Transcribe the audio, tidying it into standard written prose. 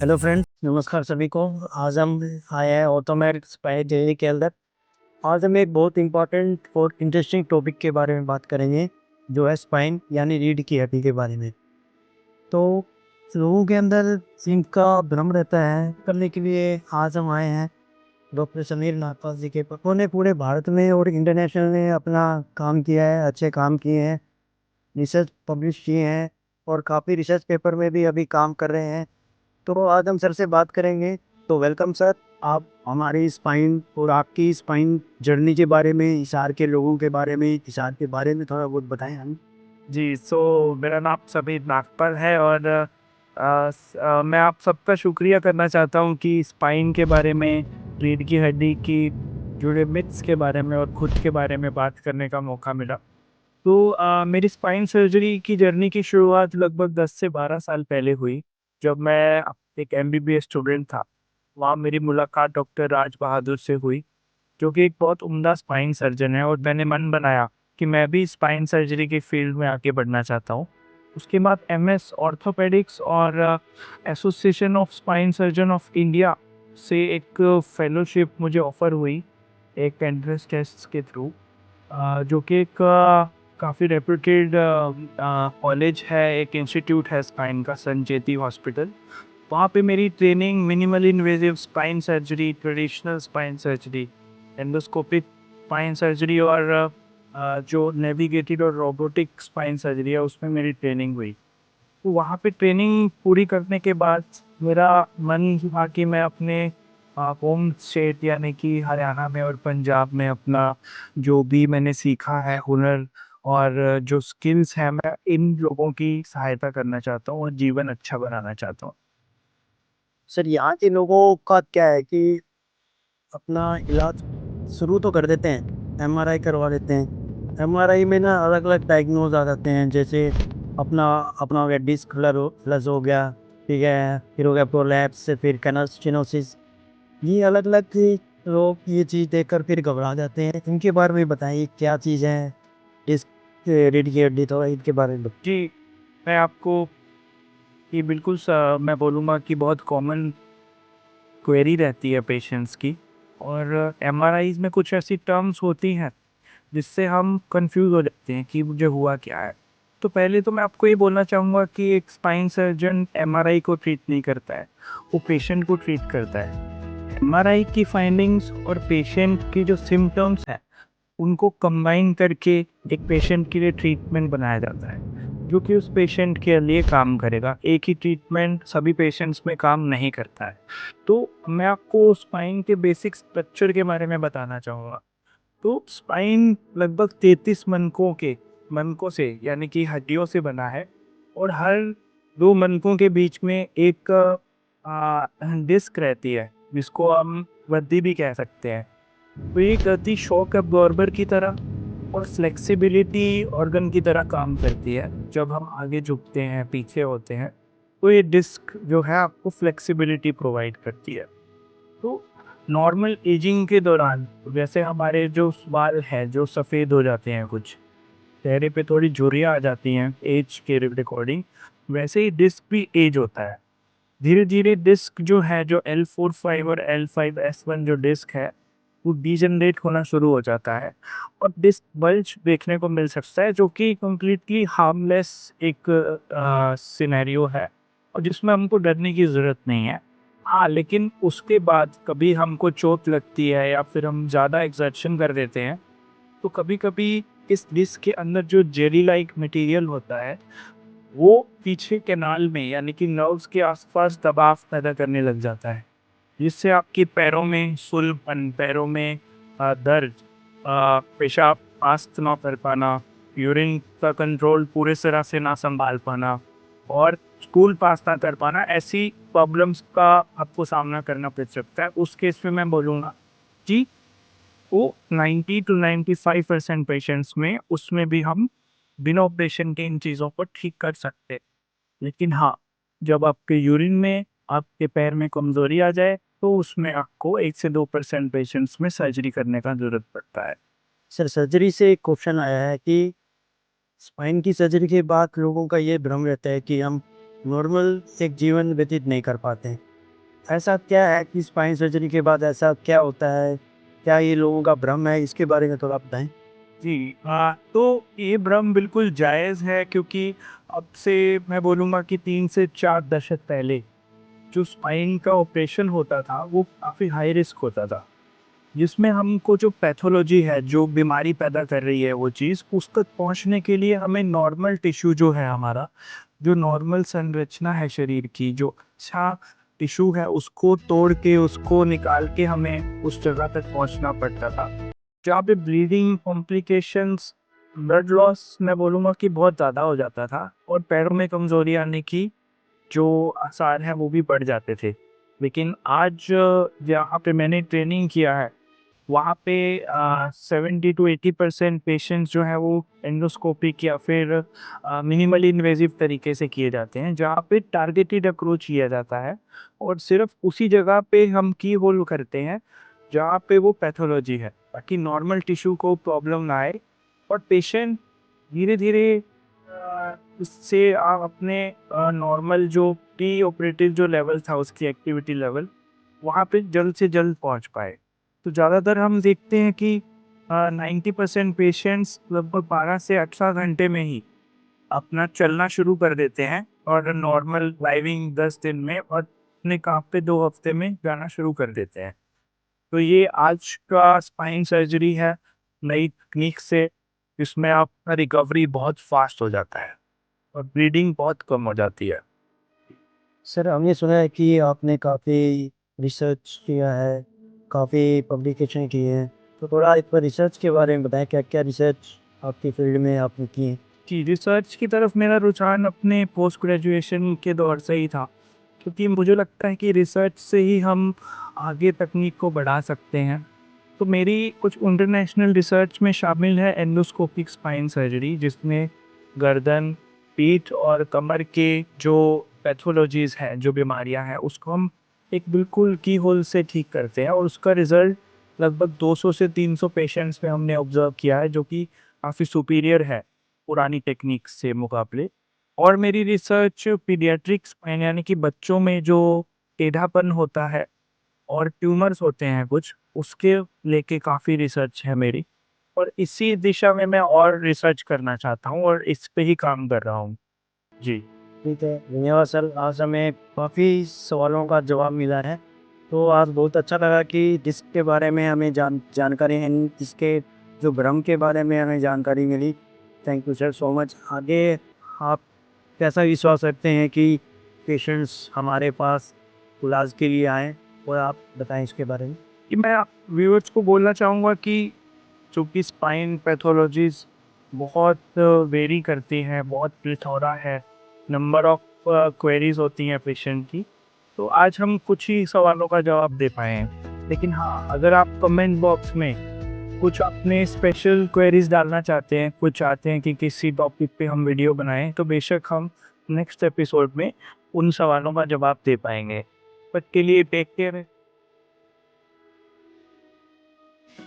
Hello friends, नमस्कार सभी को। आज हम आए हैं ऑर्थोमेड स्पाइन क्लिनिक के अंदर। आज हम एक बहुत इंपॉर्टेंट और इंटरेस्टिंग टॉपिक के बारे में बात करेंगे, जो है स्पाइन यानी रीढ़ की हड्डी के बारे में। तो लोगों के अंदर इनका भ्रम रहता है करने के लिए आज हम आए हैं डॉक्टर समीर नागपाल जी के पास। उन्होंने पूरे भारत में और इंटरनेशनल में अपना काम किया है, अच्छे काम किए हैं, रिसर्च पब्लिश किए हैं और काफ़ी रिसर्च पेपर में भी अभी काम कर रहे हैं। तो आज हम सर से बात करेंगे। तो वेलकम सर, आप हमारी स्पाइन और आपकी स्पाइन जर्नी के बारे में, हिसार के लोगों के बारे में, हिसार के बारे में थोड़ा बहुत बताएं हमें। जी, मेरा नाम समीर नागपाल है और मैं आप सबका शुक्रिया करना चाहता हूँ कि स्पाइन के बारे में, रीढ़ की हड्डी की जुड़े मिथ्स के बारे में और खुद के बारे में बात करने का मौका मिला। तो मेरी स्पाइन सर्जरी की जर्नी की शुरुआत लगभग 10 से 12 साल पहले हुई, जब मैं एक एमबीबीएस स्टूडेंट था। वहाँ मेरी मुलाकात डॉक्टर राज बहादुर से हुई, जो कि एक बहुत उम्दा स्पाइन सर्जन है और मैंने मन बनाया कि मैं भी स्पाइन सर्जरी की फील्ड में आगे बढ़ना चाहता हूँ। उसके बाद एमएस ऑर्थोपेडिक्स और association of spine surgeon of India से एक फेलोशिप मुझे ऑफ़र हुई, एक एंट्रेंस टेस्ट के थ्रू, जो कि एक काफ़ी रेप्यूटेड कॉलेज है, एक इंस्टीट्यूट है स्पाइन का, संचेती हॉस्पिटल। वहाँ पे मेरी training minimally invasive spine surgery, traditional spine surgery, endoscopic spine surgery और जो नेविगेटेड और रोबोटिक स्पाइन सर्जरी है, उसमें मेरी ट्रेनिंग हुई। तो वहाँ पे ट्रेनिंग पूरी करने के बाद मेरा मन हुआ कि मैं अपने होम स्टेट यानी कि हरियाणा में और पंजाब में अपना जो भी मैंने सीखा है हुनर और जो स्किल्स हैं, मैं इन लोगों की सहायता करना चाहता हूँ और जीवन अच्छा बनाना चाहता हूँ। सर, यहाँ के लोगों का क्या है कि अपना इलाज शुरू तो कर देते हैं, एमआरआई करवा लेते हैं। एमआरआई में ना अलग अलग डायग्नोज आ जाते हैं, जैसे अपना अपना हो गया डिस्क फ्लज हो गया, ठीक है, फिर हो गया प्रोलैप्स, फिर कैनल स्टेनोसिस। ये अलग अलग लोग ये चीज़ देखकर फिर घबरा जाते हैं। इनके बारे में बताइए क्या चीज़ है डिस्क, रीढ़ की हड्डी, थोड़ा इनके बारे में जी, मैं आपको ये बिल्कुल मैं बोलूँगा कि बहुत कॉमन क्वेरी रहती है पेशेंट्स की, और एमआरआईज़ में कुछ ऐसी टर्म्स होती हैं जिससे हम कंफ्यूज हो जाते हैं कि मुझे हुआ क्या है। तो पहले तो मैं आपको ये बोलना चाहूँगा कि एक स्पाइन सर्जन एमआरआई को ट्रीट नहीं करता है, वो पेशेंट को ट्रीट करता है। एमआरआई की फाइंडिंग्स और पेशेंट की जो सिम्टम्स हैं, उनको कंबाइन करके एक पेशेंट के लिए ट्रीटमेंट बनाया जाता है, जो कि उस पेशेंट के लिए काम करेगा। एक ही ट्रीटमेंट सभी पेशेंट्स में काम नहीं करता है। तो मैं आपको स्पाइन के बेसिक स्ट्रक्चर के बारे में बताना चाहूँगा। तो स्पाइन लगभग 33 मनकों से यानी कि हड्डियों से बना है, और हर 2 मनकों के बीच में एक डिस्क रहती है, जिसको हम गद्दी भी कह सकते हैं। तो ये गद्दी शॉक अब्जॉर्बर की तरह और फ्लेक्सिबिलिटी ऑर्गन की तरह काम करती है। जब हम आगे झुकते हैं, पीछे होते हैं, तो ये डिस्क जो है आपको फ्लेक्सिबिलिटी प्रोवाइड करती है। तो नॉर्मल एजिंग के दौरान वैसे हमारे जो बाल हैं, जो सफ़ेद हो जाते हैं, कुछ चेहरे पे थोड़ी झुर्रियाँ आ जाती हैं एज के रिकॉर्डिंग, वैसे ही डिस्क भी एज होता है। धीरे धीरे डिस्क जो है, जो L45 और L5S1 जो डिस्क है, वो डीजनरेट होना शुरू हो जाता है और डिस्क बल्ज देखने को मिल सकता है, जो कि कम्प्लीटली हार्मलेस एक सिनेरियो है और जिसमें हमको डरने की ज़रूरत नहीं है। हाँ, लेकिन उसके बाद कभी हमको चोट लगती है या फिर हम ज़्यादा एक्सर्शन कर देते हैं, तो कभी-कभी इस डिस्क के अंदर जो जेली लाइक मटेरियल होता है, वो पीछे कैनाल में यानी कि नर्व्स के आसपास दबाव पैदा करने लग जाता है, जिससे आपके पैरों में सुलपन, पैरों में दर्द, पेशाब पास ना कर पाना, यूरिन का कंट्रोल पूरे तरह से ना संभाल पाना और स्टूल पास ना कर पाना, ऐसी प्रॉब्लम्स का आपको सामना करना पड़ सकता है। उस केस में मैं बोलूँगा कि वो 90 टू 95% पेशेंट्स में उसमें भी हम बिना ऑपरेशन के इन चीज़ों को ठीक कर सकते हैं। लेकिन हाँ, जब आपके यूरिन में, आपके पैर में कमज़ोरी आ जाए, तो उसमें आपको 1 से 2% पेशेंट्स में सर्जरी करने का ज़रूरत पड़ता है। सर, सर्जरी से एक क्वेश्चन आया है कि स्पाइन की सर्जरी के बाद लोगों का ये भ्रम रहता है कि हम नॉर्मल एक जीवन व्यतीत नहीं कर पाते हैं। ऐसा क्या है कि स्पाइन सर्जरी के बाद ऐसा क्या होता है? क्या ये लोगों का भ्रम है? इसके बारे में थोड़ा बताएँ। जी, तो ये भ्रम बिल्कुल जायज़ है, क्योंकि अब से मैं बोलूँगा कि 3 से 4 दशक पहले जो स्पाइन का ऑपरेशन होता था, वो काफ़ी हाई रिस्क होता था। जिसमें हमको जो पैथोलॉजी है, जो बीमारी पैदा कर रही है वो चीज़, उस तक पहुँचने के लिए हमें नॉर्मल टिश्यू जो है हमारा, जो नॉर्मल संरचना है शरीर की, जो अच्छा टिश्यू है, उसको तोड़ के, उसको निकाल के हमें उस जगह तक पहुँचना पड़ता था। जहाँ पे ब्लीडिंग कॉम्प्लिकेशंस, ब्लड लॉस मैं बोलूँगा कि बहुत ज़्यादा हो जाता था, और पैरों में कमज़ोरी आने की जो आसार हैं वो भी बढ़ जाते थे। लेकिन आज जहाँ पे मैंने ट्रेनिंग किया है, वहाँ पे 70 टू 80% पेशेंट्स जो हैं वो एंडोस्कोपिक या फिर मिनिमली इन्वेजिव तरीके से किए जाते हैं, जहाँ पे टारगेटेड अप्रोच किया जाता है, और सिर्फ उसी जगह पे हम की होल करते हैं जहाँ पे वो पैथोलॉजी है, ताकि नॉर्मल टिश्यू को प्रॉब्लम ना आए, और पेशेंट धीरे धीरे इससे अपने नॉर्मल जो प्री ऑपरेटिव जो लेवल था, उसकी एक्टिविटी लेवल, वहाँ पे जल्द से जल्द पहुँच पाए। तो ज़्यादातर हम देखते हैं कि 90% पेशेंट्स लगभग 12 से 18 घंटे में ही अपना चलना शुरू कर देते हैं, और नॉर्मल ड्राइविंग 10 दिन में, और अपने काम पे 2 हफ्ते में जाना शुरू कर देते हैं। तो ये आज का स्पाइन सर्जरी है, नई तकनीक से, जिसमें आपका रिकवरी बहुत फास्ट हो जाता है और ब्लीडिंग बहुत कम हो जाती है। सर, हमने सुना है कि आपने काफ़ी रिसर्च किया है, काफ़ी पब्लिकेशन की हैं। तो थोड़ा इस पर रिसर्च के बारे में बताएँ, क्या-क्या रिसर्च आपकी फ़ील्ड में आपने की है? जी, रिसर्च की तरफ मेरा रुझान अपने पोस्ट ग्रेजुएशन के दौर से ही था, क्योंकि मुझे लगता है कि रिसर्च से ही हम आगे तकनीक को बढ़ा सकते हैं। तो मेरी कुछ इंटरनेशनल रिसर्च में शामिल है एंडोस्कोपिक स्पाइन सर्जरी, जिसमें गर्दन, पीठ और कमर के जो पैथोलॉजीज़ हैं, जो बीमारियां हैं, उसको हम एक बिल्कुल की होल से ठीक करते हैं, और उसका रिज़ल्ट लगभग 200 से 300 पेशेंट्स में हमने ऑब्ज़र्व किया है, जो कि काफ़ी सुपीरियर है पुरानी टेक्निक से मुकाबले। और मेरी रिसर्च पीडियाट्रिक स्पाइन, यानी कि बच्चों में जो टेढ़ापन होता है और ट्यूमर्स होते हैं कुछ, उसके लेके काफ़ी रिसर्च है मेरी, और इसी दिशा में मैं और रिसर्च करना चाहता हूँ, और इस पे ही काम कर रहा हूँ। जी। ठीक है, धन्यवाद सर। आज हमें काफ़ी सवालों का जवाब मिला है। तो आज बहुत अच्छा लगा कि जिसके बारे में हमें जानकारी है, इसके जो भ्रम के बारे में हमें जानकारी मिली। Thank you sir so much. आगे आप कैसा विश्वास रखते हैं कि पेशेंट्स हमारे पास इलाज के लिए आएँ? और आप बताएँ इसके बारे में। कि मैं व्यूअर्स को बोलना चाहूँगा कि चूँकि स्पाइन पैथोलॉजीज़ बहुत वेरी करती हैं, बहुत प्लेथोरा है, नंबर ऑफ क्वेरीज़ होती हैं पेशेंट की, तो आज हम कुछ ही सवालों का जवाब दे पाए हैं। लेकिन हाँ, अगर आप कमेंट बॉक्स में कुछ अपने स्पेशल क्वेरीज़ डालना चाहते हैं, कुछ चाहते हैं कि किसी टॉपिक पे हम वीडियो बनाएँ, तो बेशक हम नेक्स्ट एपिसोड में उन सवालों का जवाब दे पाएँगे। तब तक के लिए टेक केयर।